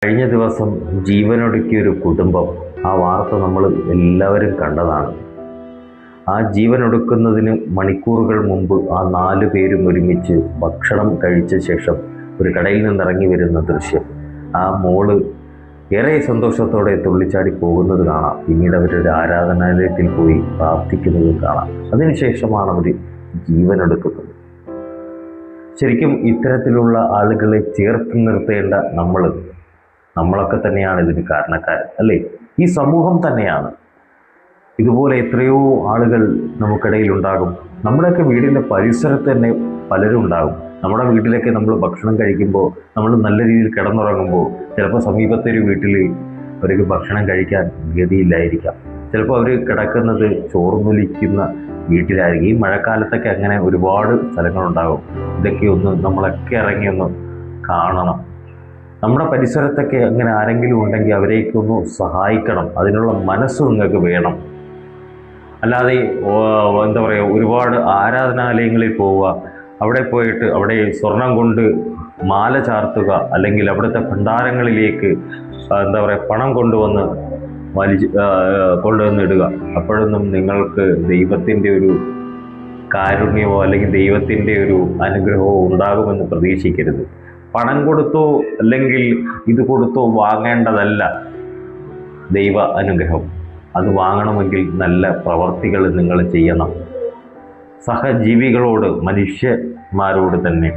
കഴിഞ്ഞ ദിവസം ജീവനൊടുക്കിയൊരു കുടുംബം, ആ വാർത്ത നമ്മൾ എല്ലാവരും കണ്ടതാണ്. ആ ജീവനൊടുക്കുന്നതിന് മണിക്കൂറുകൾ മുമ്പ് ആ 4 പേരും ഒരുമിച്ച് ഭക്ഷണം കഴിച്ച ശേഷം ഒരു കടയിൽ നിന്നിറങ്ങി വരുന്ന ദൃശ്യം. ആ മോള് ഏറെ സന്തോഷത്തോടെ തുള്ളിച്ചാടി പോകുന്നത് കാണാം. പിന്നീട് അവരൊരു ആരാധനാലയത്തിൽ പോയി പ്രാർത്ഥിക്കുന്നതും കാണാം. അതിനുശേഷമാണ് അവർ ജീവനെടുക്കുന്നത്. ശരിക്കും ഇത്തരത്തിലുള്ള ആളുകളെ ചേർത്ത് നിർത്തേണ്ട നമ്മളൊക്കെ തന്നെയാണ് ഇതിന് കാരണക്കാരൻ, അല്ലേ? ഈ സമൂഹം തന്നെയാണ്. ഇതുപോലെ എത്രയോ ആളുകൾ നമുക്കിടയിൽ ഉണ്ടാകും. നമ്മുടെയൊക്കെ വീടിൻ്റെ പരിസരത്ത് തന്നെ പലരും ഉണ്ടാകും. നമ്മുടെ വീട്ടിലൊക്കെ നമ്മൾ ഭക്ഷണം കഴിക്കുമ്പോൾ, നമ്മൾ നല്ല രീതിയിൽ കിടന്നുറങ്ങുമ്പോൾ ചിലപ്പോൾ സമീപത്തെ ഒരു വീട്ടിൽ അവർക്ക് ഭക്ഷണം കഴിക്കാൻ ഗതിയില്ലായിരിക്കാം. ചിലപ്പോൾ അവർ കിടക്കുന്നത് ചോർന്നൊലിക്കുന്ന വീട്ടിലായിരിക്കും. ഈ മഴക്കാലത്തൊക്കെ അങ്ങനെ ഒരുപാട് സ്ഥലങ്ങളുണ്ടാകും. ഇതൊക്കെ നമ്മളൊക്കെ ഇറങ്ങി ഒന്ന് കാണണം. നമ്മുടെ പരിസരത്തൊക്കെ അങ്ങനെ ആരെങ്കിലും ഉണ്ടെങ്കിൽ അവരെയൊക്കെ സഹായിക്കണം. അതിനുള്ള മനസ്സ് നിങ്ങൾക്ക് വേണം. അല്ലാതെ എന്താ പറയുക, ഒരുപാട് ആരാധനാലയങ്ങളിൽ പോവുക, അവിടെ പോയിട്ട് അവിടെ സ്വർണം കൊണ്ട് മാല ചാർത്തുക, അല്ലെങ്കിൽ അവിടുത്തെ ഭണ്ഡാരങ്ങളിലേക്ക് എന്താ പറയുക പണം കൊണ്ടുവന്ന് കൊണ്ടുവന്നിടുക. അപ്പോഴൊന്നും നിങ്ങൾക്ക് ദൈവത്തിൻ്റെ ഒരു കാരുണ്യമോ അല്ലെങ്കിൽ ദൈവത്തിൻ്റെ ഒരു അനുഗ്രഹമോ ഉണ്ടാകുമെന്ന് പ്രതീക്ഷിക്കരുത്. പണം കൊടുത്തോ അല്ലെങ്കിൽ ഇത് കൊടുത്തോ വാങ്ങേണ്ടതല്ല ദൈവ അനുഗ്രഹം. അത് വാങ്ങണമെങ്കിൽ നല്ല പ്രവർത്തികൾ നിങ്ങൾ ചെയ്യണം. സഹജീവികളോട്, മനുഷ്യന്മാരോട് തന്നെ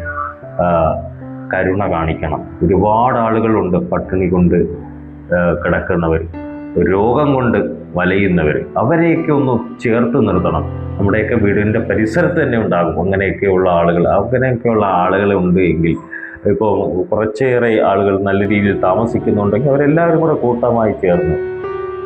കരുണ കാണിക്കണം. ഒരുപാട് ആളുകളുണ്ട് പട്ടിണി കൊണ്ട് കിടക്കുന്നവർ, രോഗം കൊണ്ട് വലയുന്നവർ. അവരെയൊക്കെ ചേർത്ത് നിർത്തണം. നമ്മുടെയൊക്കെ വീടിൻ്റെ പരിസരത്ത് തന്നെ ഉണ്ടാകും അങ്ങനെയൊക്കെയുള്ള ആളുകൾ ഉണ്ട് എങ്കിൽ, ഇപ്പോൾ കുറച്ചേറെ ആളുകൾ നല്ല രീതിയിൽ താമസിക്കുന്നുണ്ടെങ്കിൽ അവരെല്ലാവരും കൂടെ കൂട്ടമായി ചേർന്ന്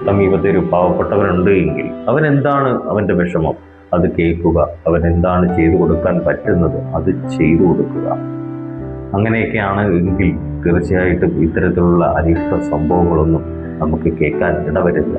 സമീപത്തെ ഒരു പാവപ്പെട്ടവരുണ്ട് എങ്കിൽ അവനെന്താണ് അവൻ്റെ വിഷമം അത് കേൾക്കുക, അവനെന്താണ് ചെയ്തു കൊടുക്കാൻ പറ്റുന്നത് അത് ചെയ്തു കൊടുക്കുക. അങ്ങനെയൊക്കെയാണ് എങ്കിൽ തീർച്ചയായിട്ടും ഇത്തരത്തിലുള്ള അനിഷ്ട സംഭവങ്ങളൊന്നും നമുക്ക് കേൾക്കാൻ ഇടവരില്ല.